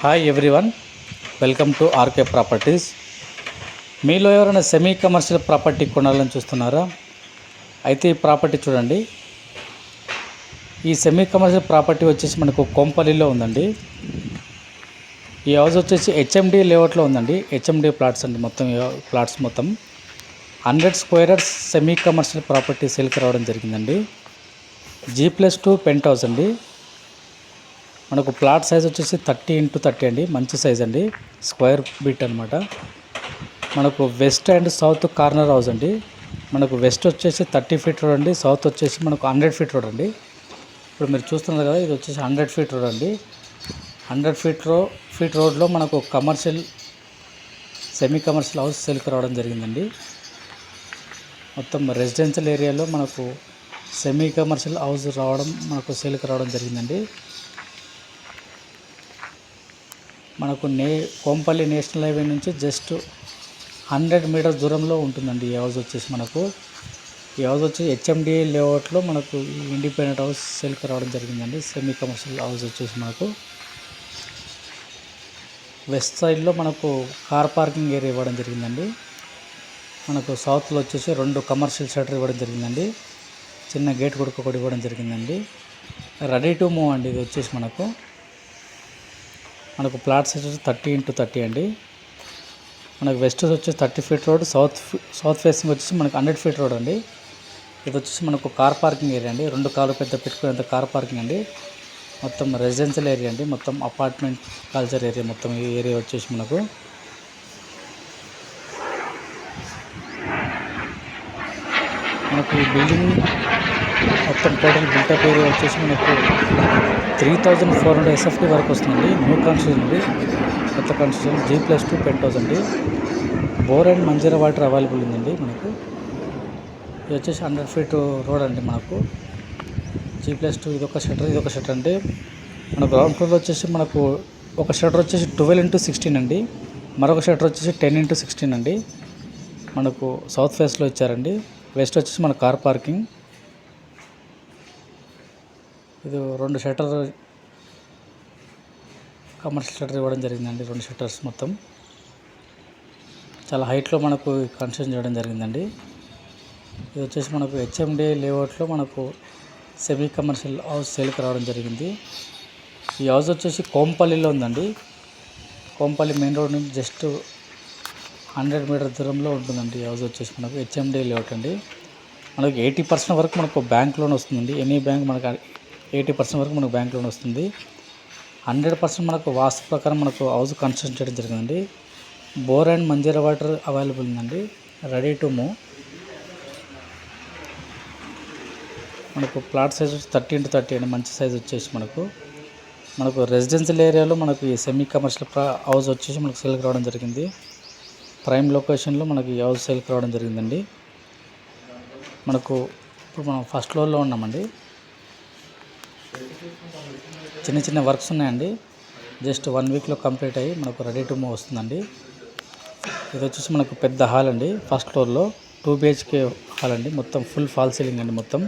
Hi everyone, welcome to RK Properties. మీలో ఎవరైనా semi commercial property కొనాలని చూస్తున్నారా? అయితే ఈ ప్రాపర్టీ చూడండి. ఈ సెమీ కమర్షియల్ ప్రాపర్టీ వచ్చేసి మనకు కొంపల్లిలో ఉందండి. ఈ హౌస్ వచ్చేసి హెచ్ఎండి లేఅవుట్లో ఉందండి. హెచ్ఎండి ప్లాట్స్ అండి. మొత్తం ప్లాట్స్ మొత్తం 100 స్క్వేర్స్ సెమీ కమర్షియల్ ప్రాపర్టీ సేల్కి రావడం జరిగిందండి. G+2 పెంట్ హౌస్ అండి. మనకు ప్లాట్ సైజ్ వచ్చేసి 30x30 అండి. మంచి సైజ్ అండి, స్క్వేర్ బిట్ అనమాట. మనకు west and south corner house అండి. మనకు వెస్ట్ వచ్చేసి 30 ఫీట్ రోడ్ అండి, సౌత్ వచ్చేసి మనకు 100 ఫీట్ రోడ్ అండి. ఇప్పుడు మీరు చూస్తున్నారు కదా, ఇది వచ్చేసి 100 ఫీట్ రోడ్ అండి. 100 ఫీట్ రోడ్లో మనకు కమర్షియల్ సెమీ కమర్షియల్ హౌస్ సేల్కి రావడం జరిగిందండి. మొత్తం రెసిడెన్షియల్ ఏరియాలో మనకు సెమీ కమర్షియల్ హౌస్ మనకు సేల్కి రావడం జరిగిందండి. మనకు కోంపల్లి నేషనల్ హైవే నుంచి జస్ట్ 100 మీటర్స్ దూరంలో ఉంటుందండి ఈ హౌస్ వచ్చేసి. మనకు ఈ హౌస్ వచ్చి హెచ్ఎండిఏ లేఅవుట్లో మనకు ఇండిపెండెంట్ హౌస్ సేల్కి రావడం జరిగిందండి. సెమీ కమర్షియల్ హౌస్ వచ్చేసి మనకు వెస్ట్ సైడ్లో మనకు కార్ పార్కింగ్ ఏరియా ఇవ్వడం జరిగిందండి. మనకు సౌత్లో వచ్చేసి 2 కమర్షియల్ షటర్ ఇవ్వడం జరిగిందండి. చిన్న గేట్ కూడా ఒకటి ఇవ్వడం జరిగిందండి. రెడీ టు మూవ్ అండి. ఇది వచ్చేసి మనకు ప్లాట్ సైజ్ వచ్చి 30x30 అండి. మనకు వెస్ట్ వచ్చేసి 30 ఫీట్ రోడ్, సౌత్ ఫేసింగ్ వచ్చేసి మనకు 100 ఫీట్ రోడ్ అండి. ఇది వచ్చేసి మనకు కార్ పార్కింగ్ ఏరియా అండి. 2 కార్లు పెట్టుకునేంత కార్ పార్కింగ్ అండి. మొత్తం రెసిడెన్షియల్ ఏరియా అండి. మొత్తం అపార్ట్మెంట్ కల్చర్ ఏరియా. మొత్తం ఈ ఏరియా వచ్చేసి మనకు ఈ బిల్డింగ్ మొత్తం టోటల్ బిల్టప్ ఏరియా వచ్చేసి మనకు 3400 SFT వరకు వస్తుందండి. న్యూ కన్స్ట్రక్షన్ అండి, కొత్త కన్స్ట్రక్షన్. G+2 పెంట్ హౌస్ అండి. Bore and Manjira water available ఉందండి మనకు. ఇది వచ్చేసి 100 ఫీట్ రోడ్ అండి. మనకు G+2 ఇదొక షటర్ అండి. మన గ్రౌండ్ ఫ్లోర్లో వచ్చేసి మనకు ఒక షటర్ వచ్చేసి 12x16 అండి, మరొక షటర్ వచ్చేసి 10x16 అండి. మనకు సౌత్ ఫేస్లో ఇచ్చారండి. వెస్ట్ వచ్చేసి మన కార్ పార్కింగ్. ఇది 2 షటర్ కమర్షియల్ షటర్ ఇవ్వడం జరిగిందండి. 2 షటర్స్ మొత్తం చాలా హైట్లో మనకు కన్స్ట్రక్షన్ చేయడం జరిగిందండి. ఇది వచ్చేసి మనకు హెచ్ఎండి లేఅవుట్లో మనకు సెమీ కమర్షియల్ హౌస్ సేల్కి రావడం జరిగింది. ఈ హౌస్ వచ్చేసి కోంపల్లిలో ఉందండి. కోంపల్లి మెయిన్ రోడ్ నుంచి జస్ట్ 100 మీటర్ దూరంలో ఉంటుందండి. ఈ హౌస్ వచ్చేసి మనకు హెచ్ఎండి లేఅవుట్ అండి. మనకు 80% వరకు మనకు బ్యాంక్ లోన్ వస్తుందండి. ఎనీ బ్యాంక్ మనకు 80% వరకు మనకు బ్యాంక్ లోన్ వస్తుంది. 100% మనకు వాస్తు ప్రకారం మనకు హౌస్ కన్స్ట్రక్షన్ చేయడం జరిగిందండి. Bore and Manjira water available ఉందండి. Ready to move. మనకు ప్లాట్ సైజ్ వచ్చి 30x30 అండి. మంచి సైజ్ వచ్చేసి మనకు రెసిడెన్షియల్ ఏరియాలో మనకు ఈ సెమీ కమర్షియల్ హౌస్ వచ్చేసి మనకు సేల్కి రావడం జరిగింది. ప్రైమ్ లొకేషన్లో మనకి ఈ హౌస్ సేల్కి రావడం జరిగిందండి. ఇప్పుడు మనం ఫస్ట్ ఫ్లోర్లో ఉన్నామండి. చిన్న వర్క్స్ ఉన్నాయండి. జస్ట్ 1 వీక్లో కంప్లీట్ అయ్యి మనకు రెడీ టు మూవ్ వస్తుందండి. ఇది వచ్చేసి మనకు పెద్ద హాల్ అండి. ఫస్ట్ ఫ్లోర్లో 2 BHK హాల్ అండి. మొత్తం ఫుల్ ఫాల్ సీలింగ్ అండి. మొత్తం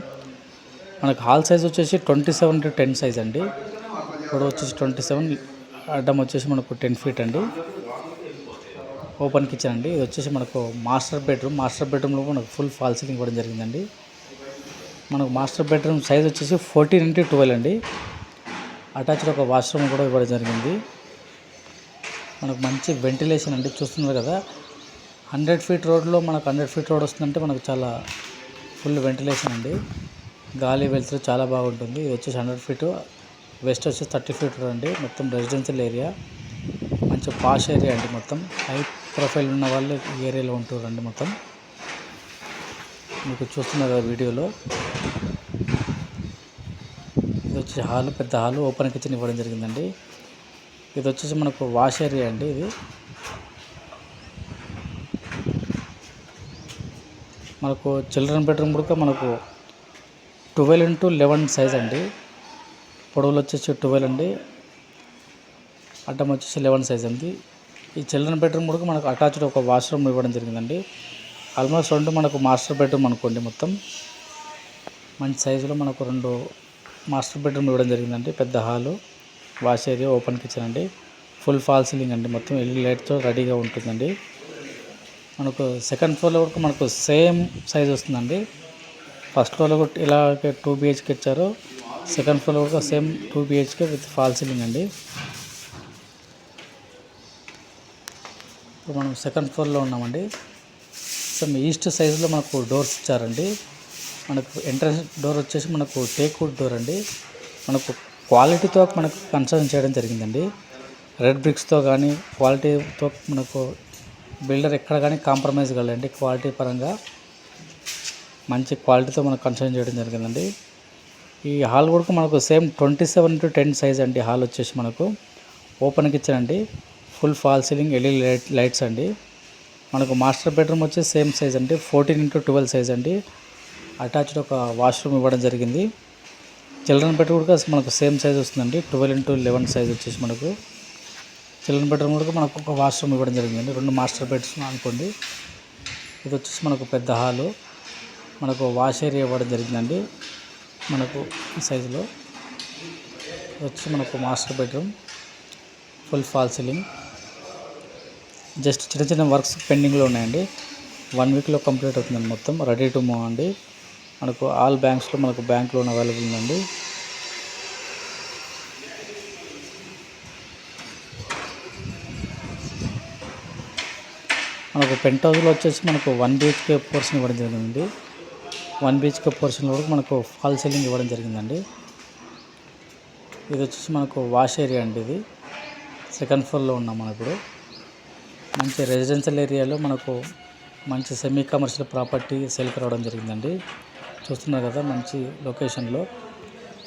మనకు హాల్ సైజ్ వచ్చేసి 27x10 సైజ్ అండి. ఇప్పుడు వచ్చేసి 27, అడ్డం వచ్చేసి మనకు 10 ఫీట్ అండి. ఓపెన్ కిచెన్ అండి. ఇది వచ్చేసి మనకు మాస్టర్ బెడ్రూమ్లో మనకు ఫుల్ ఫాల్ సీలింగ్ ఇవ్వడం జరిగిందండి. మనకు మాస్టర్ బెడ్రూమ్ సైజ్ వచ్చేసి 14x12 అండి. అటాచ్డ్ ఒక వాష్రూమ్ కూడా ఇవ్వడం జరిగింది. మనకు మంచి వెంటిలేషన్ అండి. చూస్తున్నారు కదా, 100 ఫీట్ రోడ్లో మనకు 100 ఫీట్ రోడ్ వస్తుందంటే మనకు చాలా ఫుల్ వెంటిలేషన్ అండి. గాలి వెళ్తురు చాలా బాగుంటుంది. ఇది వచ్చేసి 100 ఫీట్. వెస్ట్ వచ్చేసి 30 ఫీట్ రోడ్ అండి. మొత్తం రెసిడెన్షియల్ ఏరియా, మంచి పాష్ ఏరియా అండి. మొత్తం హై ప్రొఫైల్ ఉన్న వాళ్ళు ఈ ఏరియాలో ఉంటున్నారండి. మొత్తం మీకు చూస్తున్నారు కదా వీడియోలో. ఇది వచ్చి హాల్, పెద్ద హాల్, ఓపెన్ కిచెన్ ఇవ్వడం జరిగిందండి. ఇది వచ్చేసి మనకు వాష్ ఏరియా అండి. ఇది మనకు చిల్డ్రన్ బెడ్రూమ్ కూడా మనకు 12x11 సైజ్ అండి. పొడవులు వచ్చేసి 12 అండి, అడ్డం వచ్చేసి 11 సైజ్ అండి. ఈ చిల్డ్రన్ బెడ్రూమ్ కూడా మనకు అటాచ్డ్ ఒక వాష్రూమ్ ఇవ్వడం జరిగిందండి. ఆల్మోస్ట్ 2 మనకు మాస్టర్ బెడ్రూమ్ అనుకోండి. మొత్తం మంచి సైజులో మనకు 2 మాస్టర్ బెడ్రూమ్ ఇవ్వడం జరిగిందండి. పెద్ద hall, wash area, open kitchen అండి. ఫుల్ ఫాల్ సీలింగ్ అండి, మొత్తం ఎల్ఈడి లైట్తో రెడీగా ఉంటుందండి. మనకు సెకండ్ ఫ్లోర్లో కూడా మనకు సేమ్ సైజ్ వస్తుందండి. ఫస్ట్ ఫ్లోర్లో కూడా ఇలా 2 BHK ఇచ్చారు, సెకండ్ ఫ్లోర్లో కూడా same 2 BHK with fall ceiling అండి. ఇప్పుడు మనం సెకండ్ ఫ్లోర్లో ఉన్నామండి. సేమ్ ఈస్ట్ సైజులో మనకు డోర్స్ ఇచ్చారండి. మనకు ఎంట్రన్స్ డోర్ వచ్చేసి మనకు టేక్ వుడ్ డోర్ అండి. మనకు క్వాలిటీతో మనకు కన్స్ట్రక్షన్ చేయడం జరిగిందండి. రెడ్ బ్రిక్స్తో కానీ క్వాలిటీతో మనకు బిల్డర్ ఎక్కడ కానీ కాంప్రమైజ్ కాలేదండి. క్వాలిటీ పరంగా మంచి క్వాలిటీతో మనకు కన్స్ట్రక్షన్ చేయడం జరిగిందండి. ఈ హాల్ కూడా మనకు సేమ్ 27x10 సైజ్ అండి. హాల్ వచ్చేసి మనకు ఓపెన్ కిచెన్ అండి, full fall ceiling LED lights అండి. మనకు మాస్టర్ బెడ్రూమ్ వచ్చి సేమ్ సైజ్ అండి, 14x12 సైజ్ అండి. అటాచ్డ్ ఒక వాష్రూమ్ ఇవ్వడం జరిగింది. చిల్డ్రన్ బెడ్రూమ్ కూడా మనకు సేమ్ సైజ్ వస్తుందండి, 12x11 సైజ్ వచ్చేసి మనకు. చిల్డ్రన్ బెడ్రూమ్ కూడా మనకు ఒక వాష్రూమ్ ఇవ్వడం జరిగిందండి, 2 మాస్టర్ బెడ్స్ అనుకోండి. ఇది వచ్చేసి మనకు పెద్ద హాలు, మనకు వాష్ ఏరియా ఇవ్వడం జరిగిందండి మనకు ఈ సైజులో. ఇది వచ్చి మనకు master bedroom, full fall ceiling. Just చిన్న చిన్న వర్క్స్ పెండింగ్లో ఉన్నాయండి, 1 వీక్లో కంప్లీట్ అవుతుందండి. మొత్తం రెడీ టు మూవ్ అండి. మనకు ఆల్ బ్యాంక్స్లో మనకు బ్యాంక్ లోన్ అవైలబుల్ ఉందండి. మనకు పెంట్ హౌస్లో వచ్చేసి మనకు 1 BHK పోర్షన్ ఇవ్వడం జరిగిందండి. 1 BHK పోర్షన్లో కూడా మనకు ఫాల్ సీలింగ్ ఇవ్వడం జరిగిందండి. ఇది వచ్చేసి మనకు వాష్ ఏరియా అండి. ఇది సెకండ్ ఫ్లోర్లో ఉన్నాం మనం ఇప్పుడు. మంచి రెసిడెన్షియల్ ఏరియాలో మనకు మంచి సెమీ కమర్షియల్ ప్రాపర్టీ సేల్కి రావడం జరిగిందండి. చూస్తున్నారు కదా, మంచి లొకేషన్లో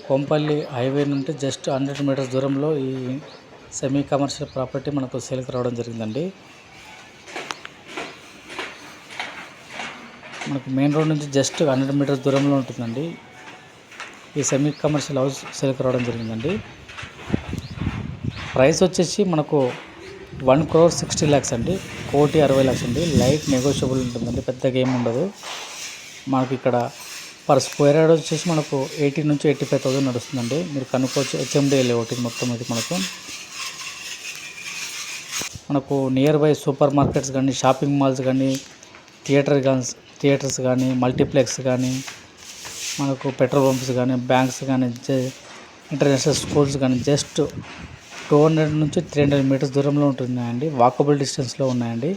కొంపల్లి హైవే నుండి జస్ట్ 100 మీటర్స్ దూరంలో ఈ సెమీ కమర్షియల్ ప్రాపర్టీ మనకు సేల్కి రావడం జరిగిందండి. మనకు మెయిన్ రోడ్ నుంచి జస్ట్ 100 మీటర్స్ దూరంలో ఉంటుందండి ఈ సెమీ కమర్షియల్ హౌస్ సేల్కి రావడం జరిగిందండి. ప్రైస్ వచ్చేసి మనకు 1,60,00,000 అండి, 1,60,00,000 అండి. లైట్ నెగోషియబుల్ ఉంటుందండి, పెద్దగా ఏమి ఉండదు. మనకి ఇక్కడ పర్ స్క్వేర్ యార్డ్ వచ్చేసి మనకు 80 నుంచి 85,000 నడుస్తుందండి. మీరు కనుక్కోవచ్చు. HMDL ఒకటి మొత్తం ఇది మనకు నియర్ బై సూపర్ మార్కెట్స్ కానీ, షాపింగ్ మాల్స్ కానీ, థియేటర్స్ కానీ, మల్టీప్లెక్స్ కానీ, మనకు పెట్రోల్ పంప్స్ కానీ, బ్యాంక్స్ కానీ, ఇంటర్నేషనల్ స్కూల్స్ కానీ జస్ట్ 200 నుంచి 300 మీటర్స్ దూరంలో ఉంటున్నాయండి, వాకబుల్ డిస్టెన్స్లో ఉన్నాయండి.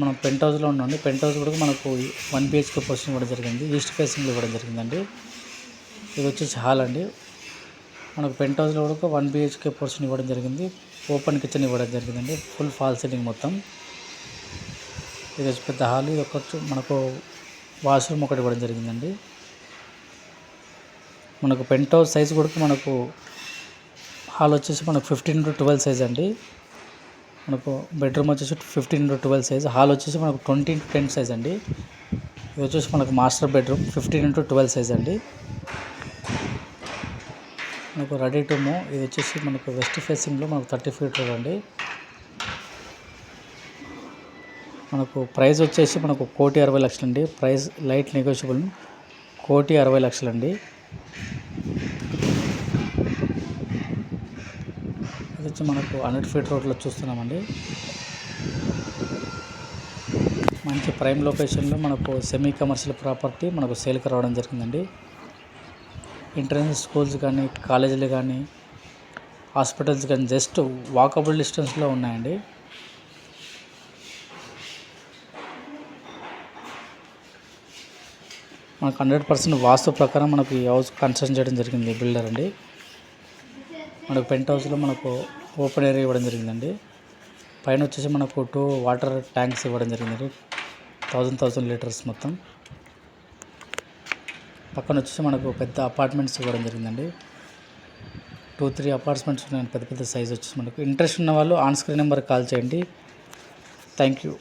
మనం పెంట్ హౌస్లో ఉన్నామండి. పెంట్ హౌస్ కూడా మనకు 1 BHK పోర్షన్ ఇవ్వడం జరిగింది, ఈస్ట్ ఫేసింగ్లో ఇవ్వడం జరిగిందండి. ఇది వచ్చేసి హాల్ అండి. మనకు పెంట్ హౌస్లో కూడా 1 BHK పోర్షన్ ఇవ్వడం జరిగింది, ఓపెన్ కిచెన్ ఇవ్వడం జరిగిందండి, ఫుల్ ఫాల్ సీలింగ్ మొత్తం. ఇది వచ్చి పెద్ద హాల్. ఇది ఒక మనకు వాష్రూమ్ ఒకటి ఇవ్వడం జరిగిందండి. మనకు పెంట్ హౌస్ సైజ్ కూడా మనకు హాల్ వచ్చేసి మనకు 15x12 సైజ్ అండి. మనకు బెడ్రూమ్ వచ్చేసి 15x12 సైజ్, హాల్ వచ్చేసి మనకు 20x10 సైజ్ అండి. ఇది వచ్చేసి మనకు మాస్టర్ బెడ్రూమ్ 15x12 సైజ్ అండి. మనకు రెడీ టు మూవ్. ఇది వచ్చేసి మనకు వెస్ట్ ఫేసింగ్లో మనకు 30 feet రోడ్ అండి. మనకు ప్రైస్ వచ్చేసి మనకు 1,60,00,000 అండి. ప్రైస్ లైట్ నెగోషియబుల్, 1,60,00,000 అండి. ఇది వచ్చి మనకు 100 feet రోడ్లో చూస్తున్నామండి. మంచి ప్రైమ్ లొకేషన్లో మనకు సెమీ కమర్షియల్ ప్రాపర్టీ మనకు సేల్కి రావడం జరిగిందండి. ఇంటర్నేషనల్ స్కూల్స్ కానీ, కాలేజీలు కానీ, హాస్పిటల్స్ కానీ జస్ట్ వాకబుల్ డిస్టెన్స్లో ఉన్నాయండి. మనకు 100% వాస్తు ప్రకారం మనకు ఈ హౌస్ కన్స్ట్రక్షన్ చేయడం జరిగింది బిల్డర్ అండి. మనకు పెంట్ హౌస్లో మనకు ఓపెన్ ఏరియా ఇవ్వడం జరిగిందండి. పైన వచ్చేసి మనకు 2 వాటర్ ట్యాంక్స్ ఇవ్వడం జరిగిందండి, 1000 లీటర్స్ మొత్తం. పక్కన వచ్చేసి మనకు పెద్ద అపార్ట్మెంట్స్ ఇవ్వడం జరిగిందండి, 2-3 అపార్ట్మెంట్స్ ఉన్నాయండి, పెద్ద సైజ్ వచ్చేసి. మనకు ఇంట్రెస్ట్ ఉన్న వాళ్ళు ఆన్ స్క్రీన్ నెంబర్ కాల్ చేయండి. Thank you.